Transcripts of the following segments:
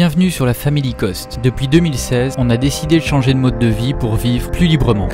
Bienvenue sur la Family Coast. Depuis 2016, on a décidé de changer de mode de vie pour vivre plus librement.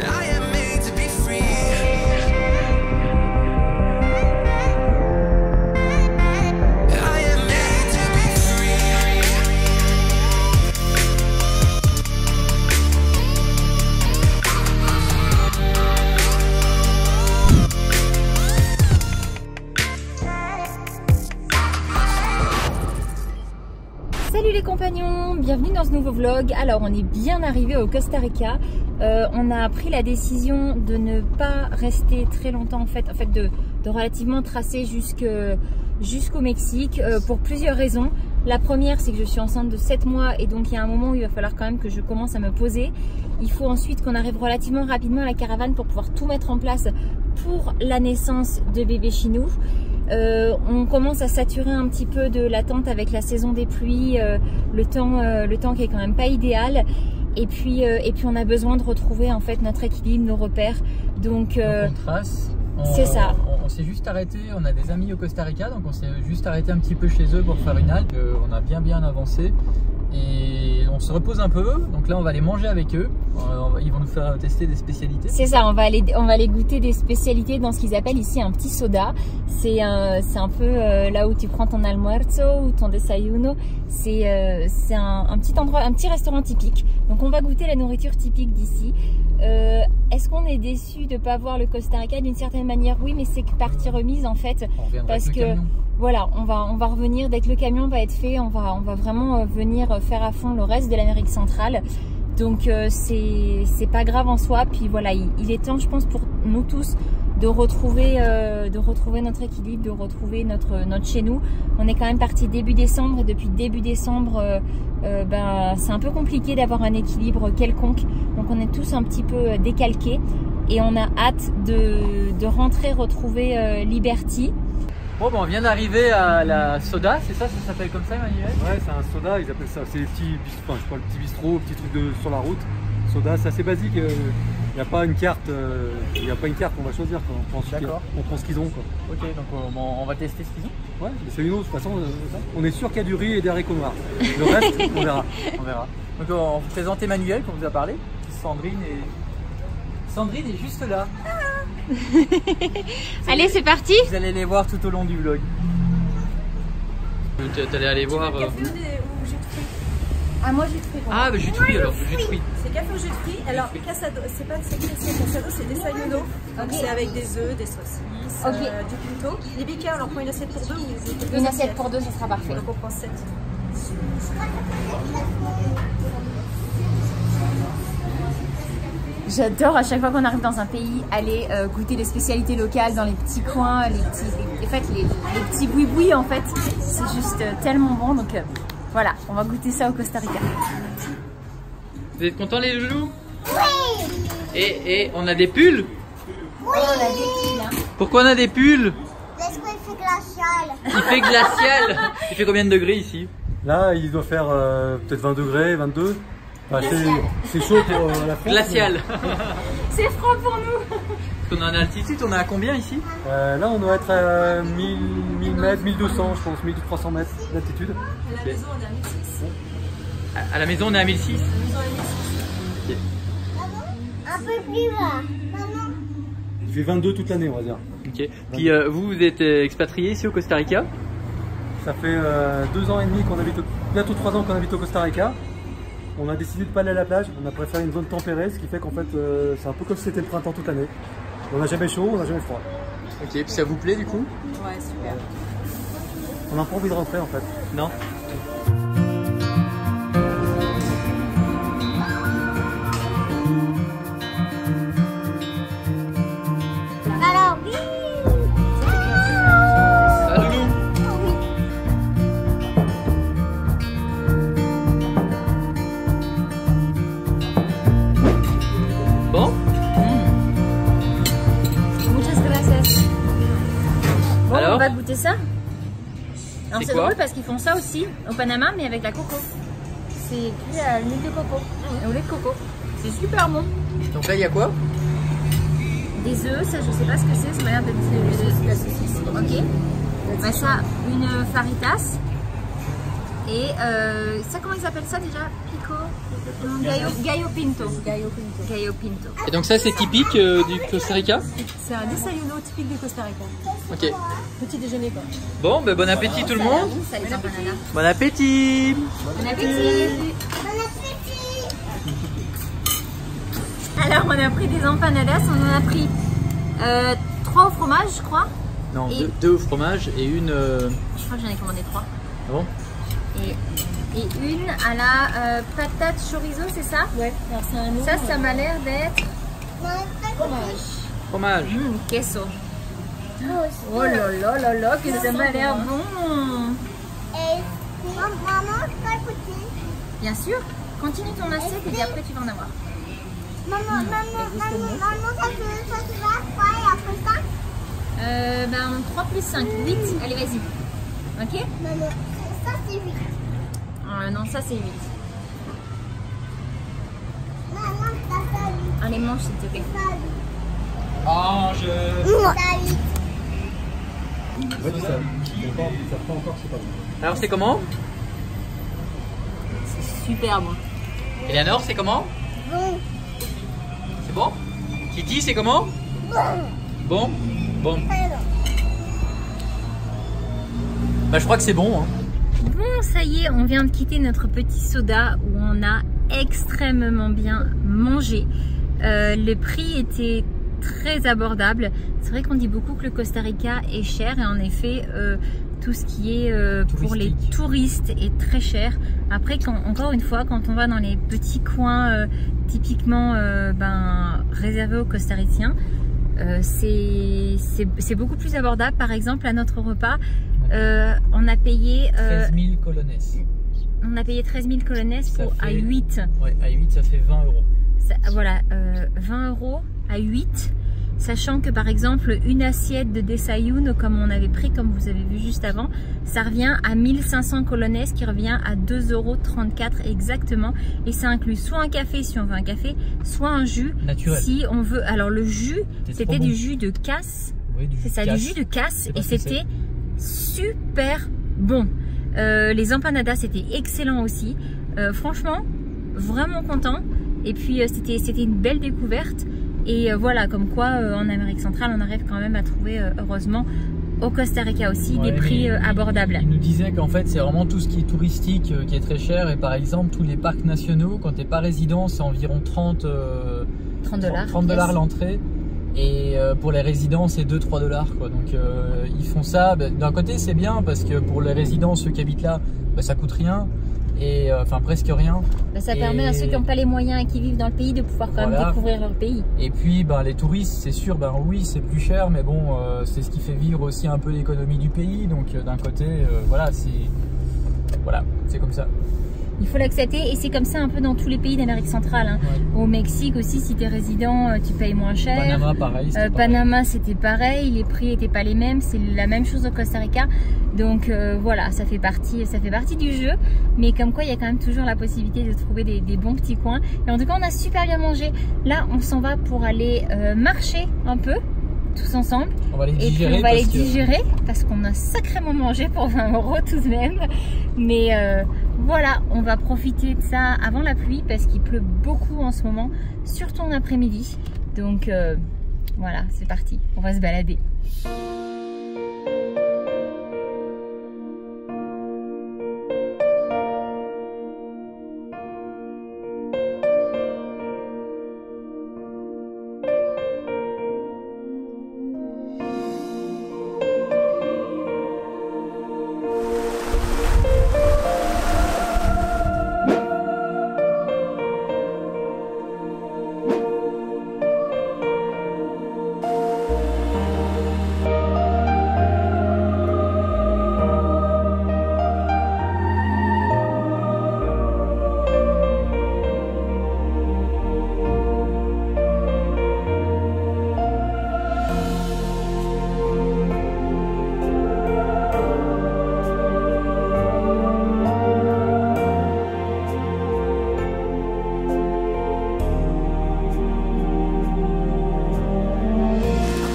Salut les compagnons, bienvenue dans ce nouveau vlog. Alors on est bien arrivé au Costa Rica. On a pris la décision de ne pas rester très longtemps en fait de relativement tracer jusqu'au Mexique pour plusieurs raisons. La première, c'est que je suis enceinte de 7 mois et donc il y a un moment où il va falloir quand même que je commence à me poser. Il faut ensuite qu'on arrive relativement rapidement à la caravane pour pouvoir tout mettre en place pour la naissance de bébé Chinou. On commence à saturer un petit peu de l'attente avec la saison des pluies, le temps qui est quand même pas idéal. Et puis on a besoin de retrouver en fait notre équilibre, nos repères. Donc on trace. C'est ça. On s'est juste arrêté, on a des amis au Costa Rica, donc on s'est juste arrêté un petit peu chez eux pour faire une halte. On a bien avancé et on se repose un peu. Donc là on va aller manger avec eux. Ils vont nous faire tester des spécialités. C'est ça, on va aller goûter des spécialités dans ce qu'ils appellent ici un petit soda. C'est un peu là où tu prends ton almuerzo ou ton desayuno. C'est un petit endroit, un petit restaurant typique. Donc on va goûter la nourriture typique d'ici. Est-ce qu'on est déçu de ne pas voir le Costa Rica? D'une certaine manière oui, mais c'est que partie remise en fait, parce que voilà, on va revenir dès que le camion va être fait. On va vraiment venir faire à fond le reste de l'Amérique centrale. Donc c'est pas grave en soi. Puis voilà, il est temps, je pense, pour nous tous de retrouver notre équilibre, de retrouver notre chez nous. On est quand même parti début décembre et depuis début décembre, c'est un peu compliqué d'avoir un équilibre quelconque. Donc on est tous un petit peu décalqués et on a hâte de rentrer retrouver Liberty. Bon, on vient d'arriver à la soda, c'est ça s'appelle comme ça, Emmanuel? Ouais, c'est un soda, ils appellent ça, c'est les petits bistrots, je crois, le petit bistrot, petit truc sur la route. Soda, c'est assez basique, il n'y a pas une carte, qu'on va choisir, quoi. On prend ce qu'ils ont, quoi. Ok, donc on va tester ce qu'ils ont. Ouais, mais c'est une autre, de toute façon, on est sûr qu'il y a du riz et des haricots noirs. Le reste, on verra. On verra. Donc on vous présente Emmanuel, qu'on vous a parlé. Sandrine est juste là. Allez, c'est parti. Vous allez les voir tout au long du vlog. Tu allais aller voir. Café ou jus de fruits? Ah, moi jus de fruits. Ah, bah, jus de fruits alors, jus de fruits. C'est café ou jus de fruits. Alors, casado, c'est pas casado, c'est desayuno. Donc c'est avec des œufs, des saucisses, du pinto. Les biquets, on en prend une assiette pour deux ou une assiette pour deux, ça sera parfait. Donc on prend 7. J'adore à chaque fois qu'on arrive dans un pays aller goûter les spécialités locales dans les petits coins, les petits boui-boui en fait. C'est juste tellement bon. Donc voilà, on va goûter ça au Costa Rica. Vous êtes contents les loulous? Oui. Et on a des pulls? Oui. Oh, on a des pulls. Hein. Pourquoi on a des pulls? Parce qu'il fait glacial. Il fait glacial. Il fait combien de degrés ici? Là, il doit faire peut-être 20 degrés, 22. Enfin, c'est chaud pour la France. Glacial. Mais... C'est froid pour nous. On est en altitude, on est à combien ici? Là, on doit être à 1000 mètres, 1200, je pense, 1300 mètres d'altitude. À la maison, on est à 1006. À la maison, on est à 1006. Okay. Un peu plus bas. Maman. Il fait 22 toute l'année, on va dire. Ok. Puis vous êtes expatrié ici au Costa Rica? Ça fait 2 ans et demi qu'on habite, bientôt 3 ans qu'on habite au Costa Rica. On a décidé de ne pas aller à la plage, on a préféré une zone tempérée, ce qui fait qu'en fait c'est un peu comme si c'était le printemps toute l'année. On n'a jamais chaud, on n'a jamais froid. Ok, puis ça vous plaît du coup? Ouais, super. On n'a pas envie de rentrer en fait. Non? Alors oui. Bon? Muchas gracias. Bon, Alors on va goûter ça. Alors c'est quoi? drôle parce qu'ils font ça aussi au Panama, mais avec la coco. C'est cuit à l'huile de coco, au lait de coco. C'est super bon. Donc là, il y a quoi? Des œufs, ça je sais pas ce que c'est, ça m'a l'air d'être de la saucisse. Ok. Bah ça, une faritas. Et ça, comment ils appellent ça déjà? Pico? Gallo Pinto. Gallo Pinto. Et donc ça c'est typique du Costa Rica? C'est un desayuno typique du Costa Rica. Ok. Petit déjeuner quoi. Bon, ben bon appétit tout le monde. Ça, les empanadas. Bon appétit. Bon appétit. Alors on a pris des empanadas, on en a pris 3 au fromage je crois. Non, Et- deux au fromage et une... Je crois que j'en ai commandé 3. Bon. Et une à la patate chorizo, c'est ça? Ouais, alors c'est un nom. Ça m'a l'air d'être Fromage. queso. Oh là là là là, que ça m'a l'air bon. Et maman, je peux écouter. Bien sûr, continue ton assiette et puis après tu vas en avoir. Maman, ça se va quoi et après ça? Ben 3 plus 5, 8. Allez vas-y. Ok? Maman, ça c'est 8. Non, ça c'est 8. Maman, ça c'est 8. Allez, mange s'il te plaît. Mange. Ça 8. Alors c'est comment? C'est super bon. Eleanor, c'est comment? Bon. C'est bon? Kitty, c'est comment? Bon. Bon. Bah je crois que c'est bon. Hein. Bon, ça y est, on vient de quitter notre petit soda où on a extrêmement bien mangé. Le prix était très abordable. C'est vrai qu'on dit beaucoup que le Costa Rica est cher et en effet, tout ce qui est pour les touristes est très cher. Après, encore une fois, quand on va dans les petits coins typiquement réservés aux Costariciens, c'est beaucoup plus abordable. Par exemple, à notre repas, on a payé 13 000 colones. on a payé 13 000 colones à 8. Ouais, à 8 ça fait 20 euros. Voilà, 20 euros à 8. Sachant que par exemple, une assiette de desayuno comme on avait pris, comme vous avez vu juste avant, ça revient à 1500 colones qui revient à 2,34 euros exactement. Et ça inclut soit un café si on veut un café, soit un jus Naturel. si on veut. Alors le jus, c'était du jus de casse. Oui, du jus C'est ça, de casse. du jus de casse pas et ce que c'était super bon. Les empanadas c'était excellent aussi. Franchement, vraiment content. Et puis c'était une belle découverte. Et voilà, comme quoi en Amérique centrale, on arrive quand même à trouver, heureusement, au Costa Rica aussi, des prix abordables. Il nous disait qu'en fait, c'est vraiment tout ce qui est touristique qui est très cher. Et par exemple, tous les parcs nationaux, quand tu n'es pas résident, c'est environ 30 $ l'entrée. Et pour les résidents, c'est 2-3 $. Quoi. Donc ils font ça. D'un côté, c'est bien parce que pour les résidents, ceux qui habitent là, ça coûte rien. Et enfin presque rien. Ça permet à ceux qui n'ont pas les moyens et qui vivent dans le pays de pouvoir quand même découvrir leur pays. Et puis les touristes, c'est sûr, oui c'est plus cher, mais bon c'est ce qui fait vivre aussi un peu l'économie du pays. Donc d'un côté, voilà, c'est comme ça. Il faut l'accepter et c'est comme ça un peu dans tous les pays d'Amérique centrale. Hein. Ouais. Au Mexique aussi, si tu es résident, tu payes moins cher. Panama, pareil. Panama, c'était pareil. Les prix n'étaient pas les mêmes. C'est la même chose au Costa Rica. Donc voilà, ça fait partie du jeu. Mais comme quoi, il y a quand même toujours la possibilité de trouver des bons petits coins. Et en tout cas, on a super bien mangé. Là, on s'en va pour aller marcher un peu, tous ensemble. On va les digérer. Et puis on va les digérer parce qu'on a sacrément mangé pour 20 € tout de même. Mais voilà, on va profiter de ça avant la pluie parce qu'il pleut beaucoup en ce moment, surtout en après-midi. Donc voilà, c'est parti, on va se balader.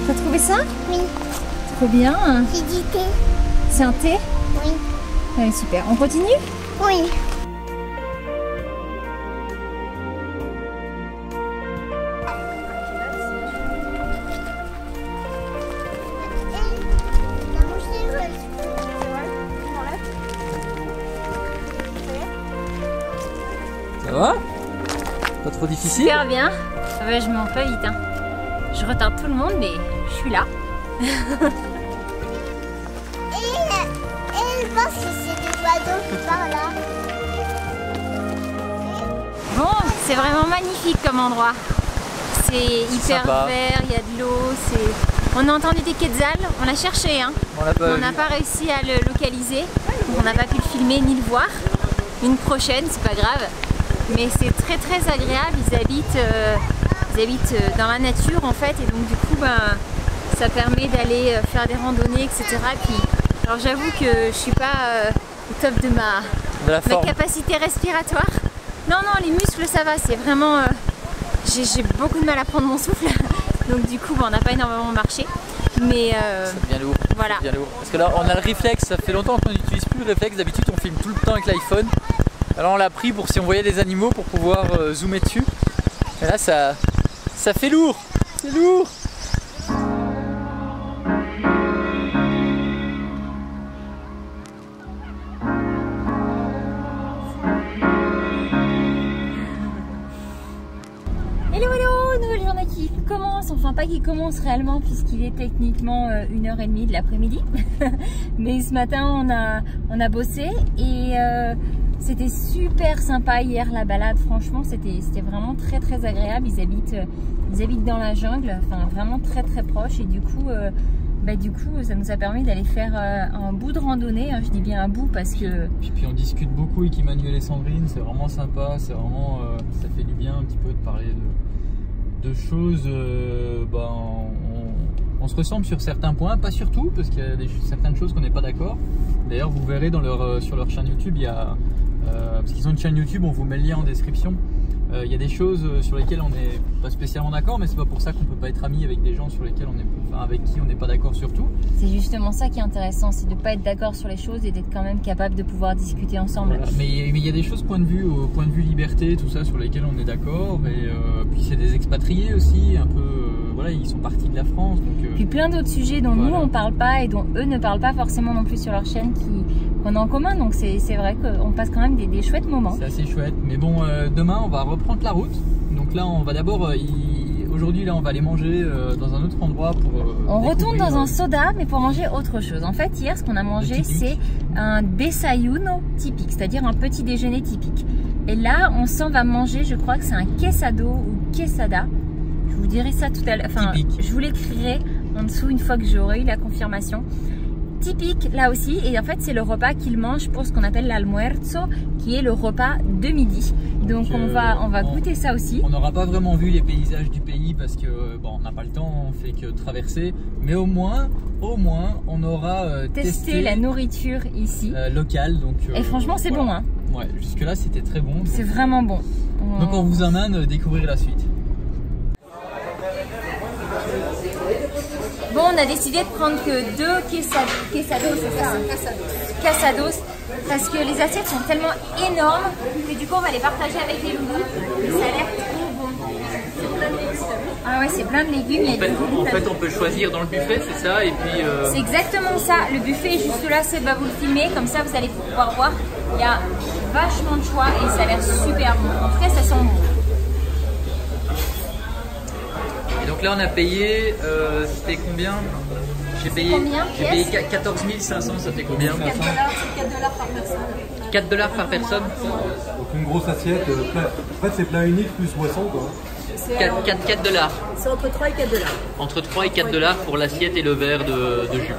T'as trouvé ça? Oui. Trop bien. C'est du thé. C'est un thé? Oui. Allez, super. On continue? Oui. Ça va? Pas trop difficile? Super bien. Ouais, je m'en fais vite. Hein. Je retarde tout le monde, mais je suis là. Et je pense que c'est des oiseaux qui parlent là. Bon, c'est vraiment magnifique comme endroit. C'est hyper sympa. vert, il y a de l'eau. On a entendu des quetzals, on l'a cherché. Hein. On l'a pas On vu. n'a pas réussi à le localiser. On n'a pas pu le filmer ni le voir. Une prochaine, c'est pas grave. Mais c'est très très agréable. Ils habitent dans la nature en fait. Et donc du coup, ben, ça permet d'aller faire des randonnées, etc. Puis, alors j'avoue que je suis pas au top de ma forme. capacité respiratoire. Non, les muscles ça va, c'est vraiment... j'ai beaucoup de mal à prendre mon souffle. Donc du coup, ben, on n'a pas énormément marché. Mais C'est bien lourd. voilà. Bien lourd. Parce que là, on a le réflexe, ça fait longtemps qu'on n'utilise plus le réflexe. D'habitude, on filme tout le temps avec l'iPhone. Alors on l'a pris pour si on voyait des animaux pour pouvoir zoomer dessus. Et là, ça fait lourd. C'est lourd. Hello, nouvelle journée qui commence, enfin pas qui commence réellement puisqu'il est techniquement 1h30 de l'après-midi. Mais ce matin on a bossé et c'était super sympa hier la balade, franchement c'était vraiment très agréable. Ils habitent dans la jungle, enfin vraiment très proche et du coup ça nous a permis d'aller faire un bout de randonnée, hein, je dis bien un bout parce que... Puis on discute beaucoup avec Emmanuel et Sandrine, c'est vraiment sympa, c'est vraiment, ça fait du bien un petit peu de parler de choses, on se ressemble sur certains points, pas sur tout, parce qu'il y a certaines choses qu'on n'est pas d'accord. D'ailleurs vous verrez sur leur chaîne YouTube, il y a, parce qu'ils ont une chaîne YouTube, on vous met le lien en description. Il y a des choses sur lesquelles on n'est pas spécialement d'accord, mais c'est pas pour ça qu'on peut pas être amis avec des gens avec qui on n'est pas d'accord sur tout. C'est justement ça qui est intéressant, c'est de ne pas être d'accord sur les choses et d'être quand même capable de pouvoir discuter ensemble. Voilà. Mais il y a des choses point de vue liberté, tout ça, sur lesquelles on est d'accord. Et puis c'est des expatriés aussi, un peu, voilà, ils sont partis de la France. Donc, puis plein d'autres sujets dont voilà. nous on parle pas et dont eux ne parlent pas forcément non plus sur leur chaîne qu'on a en commun. Donc c'est vrai qu'on passe quand même des chouettes moments. C'est assez chouette. Mais bon, demain on va reprendre la route. Donc là on va d'abord... Aujourd'hui, là, on va aller manger dans un autre endroit pour. On retourne dans un soda, mais pour manger autre chose. En fait, hier, ce qu'on a mangé, c'est un desayuno typique, c'est-à-dire un petit déjeuner typique. Et là, on s'en va manger, je crois que c'est un quesado ou quesada. Je vous dirai ça tout à l'heure. Enfin, je vous l'écrirai en dessous une fois que j'aurai eu la confirmation. Typique là aussi, et en fait c'est le repas qu'ils mangent pour ce qu'on appelle l'almuerzo, qui est le repas de midi. Donc on va goûter ça aussi. On n'aura pas vraiment vu les paysages du pays parce que bon, on n'a pas le temps, on fait que traverser, mais au moins on aura testé la nourriture ici locale. Donc et franchement c'est voilà. Bon hein. Ouais, jusque là c'était très bon. C'est vraiment bon. Donc on vous emmène découvrir la suite. Bon, on a décidé de prendre que 2 quesados, c'est ça? Quesados, parce que les assiettes sont tellement énormes que du coup on va les partager avec les loulous. Et ça a l'air trop bon. Ah ouais, c'est plein de légumes. En fait, on peut choisir dans le buffet, c'est ça, et puis. C'est exactement ça. Le buffet est juste là, c'est vous le filmer, comme ça vous allez pouvoir voir. Il y a vachement de choix et ça a l'air super bon. En tout cas, ça sent bon. Et donc là on a payé, c'était combien? J'ai payé 14 500, ça fait combien? 4$ par personne. 4$ par personne? Donc une grosse assiette, en fait c'est plat unique plus boisson quoi. 4$. C'est entre 3 et 4$. Entre 3 et 4$ pour l'assiette et le verre de jus.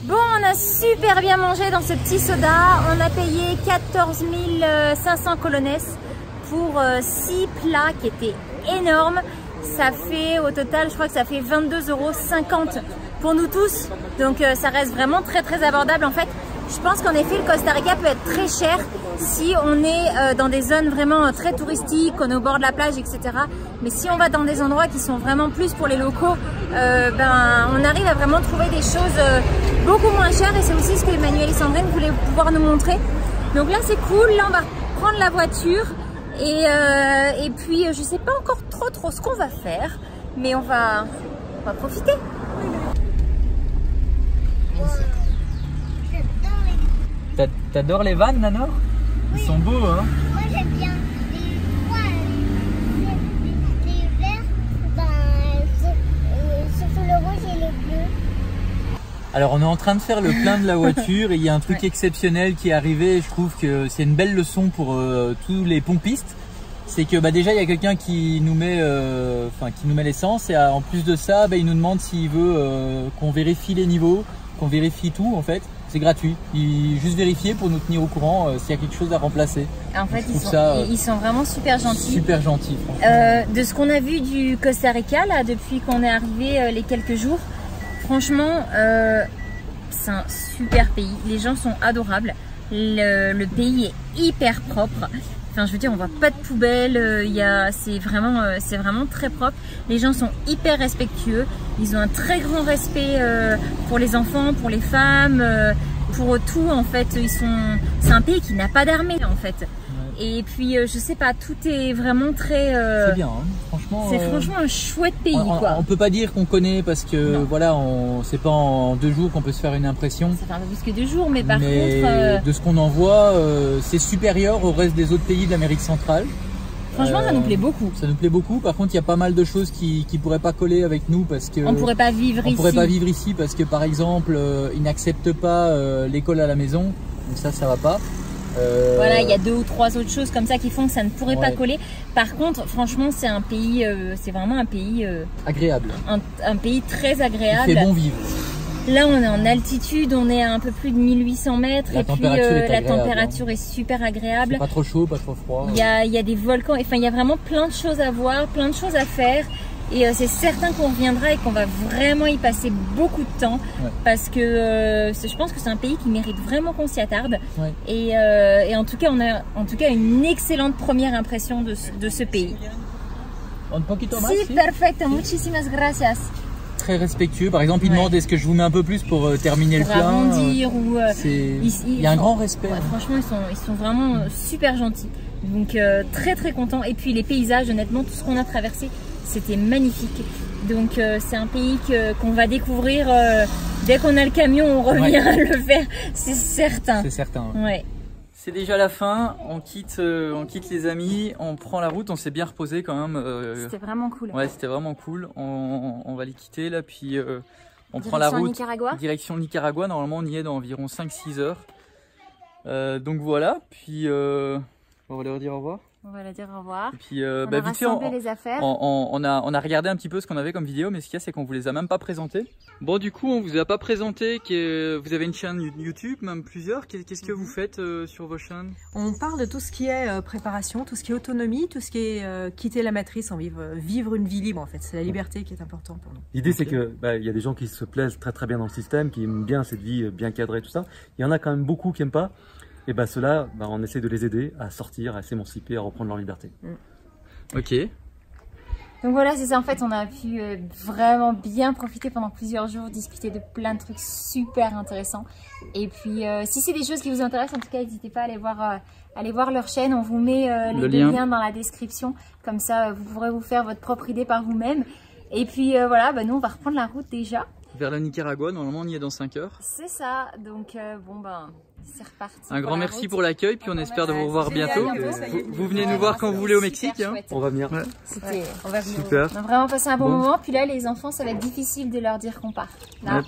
Bon, on a super bien mangé dans ce petit soda. On a payé 14 500 colones pour 6 plats qui étaient énormes. Ça fait au total, je crois que ça fait 22,50 € pour nous tous. Donc ça reste vraiment très abordable. En fait, je pense qu'en effet, le Costa Rica peut être très cher si on est dans des zones vraiment très touristiques, on est au bord de la plage, etc. Mais si on va dans des endroits qui sont vraiment plus pour les locaux, on arrive à vraiment trouver des choses beaucoup moins chères. Et c'est aussi ce que Emmanuel et Sandrine voulaient pouvoir nous montrer. Donc là c'est cool, là on va prendre la voiture et puis je sais pas encore trop ce qu'on va faire, mais on va profiter. T'adores les vannes, Nanor? Ils sont beaux, hein? Moi j'aime bien les verts, surtout le rouge et le bleu. Alors on est en train de faire le plein de la voiture et il y a un truc exceptionnel qui est arrivé. Je trouve que c'est une belle leçon pour tous les pompistes. C'est que déjà il y a quelqu'un qui nous met l'essence et en plus de ça il nous demande s'il veut qu'on vérifie les niveaux, qu'on vérifie tout en fait. C'est gratuit. Il juste vérifier pour nous tenir au courant s'il y a quelque chose à remplacer. En fait, ils sont vraiment super gentils. Super gentils. De ce qu'on a vu du Costa Rica là, depuis qu'on est arrivé les quelques jours, franchement, c'est un super pays. Les gens sont adorables. Le pays est hyper propre. Enfin, je veux dire, on voit pas de poubelle. C'est vraiment très propre. Les gens sont hyper respectueux. Ils ont un très grand respect pour les enfants, pour les femmes, pour tout en fait. C'est un pays qui n'a pas d'armée en fait. Ouais. Et puis, je sais pas, tout est vraiment très. C'est bien, hein. Franchement. C'est franchement un chouette pays, quoi. On peut pas dire qu'on connaît parce que voilà, c'est pas en 2 jours qu'on peut se faire une impression. Ça fait un peu plus que 2 jours, mais par contre. De ce qu'on en voit, c'est supérieur au reste des autres pays de l'Amérique centrale. Franchement, ça nous plaît beaucoup. Ça nous plaît beaucoup. Par contre, il y a pas mal de choses qui pourraient pas coller avec nous parce que on pourrait pas vivre ici. On pourrait pas vivre ici parce que par exemple, ils n'acceptent pas l'école à la maison. Donc ça va pas. Voilà, il y a 2 ou 3 autres choses comme ça qui font que ça ne pourrait pas coller. Par contre, franchement, c'est un pays, c'est vraiment un pays agréable. Un pays très agréable. Il fait bon vivre. Là, on est en altitude, on est à un peu plus de 1800 mètres et puis la température est super agréable. C'est pas trop chaud, pas trop froid. Il y a des volcans, enfin il y a vraiment plein de choses à voir, plein de choses à faire. Et c'est certain qu'on reviendra et qu'on va vraiment y passer beaucoup de temps parce que je pense que c'est un pays qui mérite vraiment qu'on s'y attarde. Ouais. Et en tout cas, on a une excellente première impression de ce pays. Un poquito más, sí, perfecto, muchísimas gracias. Très respectueux. Par exemple, ils demandent est-ce que je vous mets un peu plus pour terminer le plein. Arrondir ou. Il y a un grand respect. Ouais, franchement, ils sont vraiment super gentils. Donc très content. Et puis les paysages, honnêtement, tout ce qu'on a traversé, c'était magnifique. Donc c'est un pays qu'on va découvrir dès qu'on a le camion, on revient le faire, c'est certain. C'est certain. Ouais. C'est déjà la fin, on quitte les amis, on prend la route, on s'est bien reposé quand même. C'était vraiment cool. Ouais, c'était vraiment cool. On va les quitter là, puis on prend la route. Nicaragua. Direction Nicaragua. Normalement, on y est dans environ 5-6 heures. Donc voilà, puis on va leur dire au revoir. On va leur dire au revoir. Et puis, on a rassemblé les affaires. On a regardé un petit peu ce qu'on avait comme vidéo, mais ce qu'il y a, c'est qu'on vous les a même pas présentés. Bon, du coup, on vous a pas présenté que vous avez une chaîne YouTube, même plusieurs. Qu'est-ce que vous faites sur vos chaînes? On parle de tout ce qui est préparation, tout ce qui est autonomie, tout ce qui est quitter la matrice, vivre une vie libre en fait. C'est la liberté qui est importante pour nous. L'idée c'est que y a des gens qui se plaisent très bien dans le système, qui aiment bien cette vie bien cadrée, tout ça. Il y en a quand même beaucoup qui n'aiment pas. Et ceux-là, on essaie de les aider à sortir, à s'émanciper, à reprendre leur liberté. Ok. Donc voilà, c'est ça. En fait, on a pu vraiment bien profiter pendant plusieurs jours, discuter de plein de trucs super intéressants. Et puis, si c'est des choses qui vous intéressent, en tout cas, n'hésitez pas à aller voir leur chaîne. On vous met les 2 liens dans la description. Comme ça, vous pourrez vous faire votre propre idée par vous-même. Et puis voilà, nous, on va reprendre la route déjà. Vers la Nicaragua, normalement on y est dans 5 heures. C'est ça, donc c'est reparti. Un grand merci pour l'accueil, puis on espère de vous revoir bientôt. Vous venez nous voir quand vous voulez au Mexique. Hein. On va venir. Ouais. On va venir. Super. On a vraiment passé un bon moment, puis là les enfants, ça va être difficile de leur dire qu'on part. Là,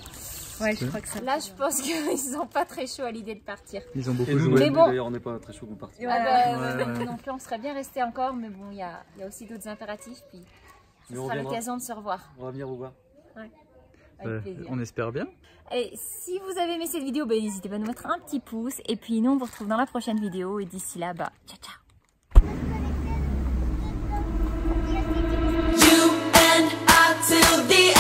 je crois que ça. Là, je pense qu'ils sont pas très chauds à l'idée de partir. Ils ont beaucoup joué. Mais bon, d'ailleurs, on n'est pas très chauds pour partir. Donc là, on serait bien resté encore, mais bon, il y a aussi d'autres impératifs, puis ce sera l'occasion de se revoir. On va venir vous voir. Ouais. On espère bien. Et si vous avez aimé cette vidéo, n'hésitez pas à nous mettre un petit pouce. Et puis nous, on vous retrouve dans la prochaine vidéo. Et d'ici là, ciao ciao. You and I till the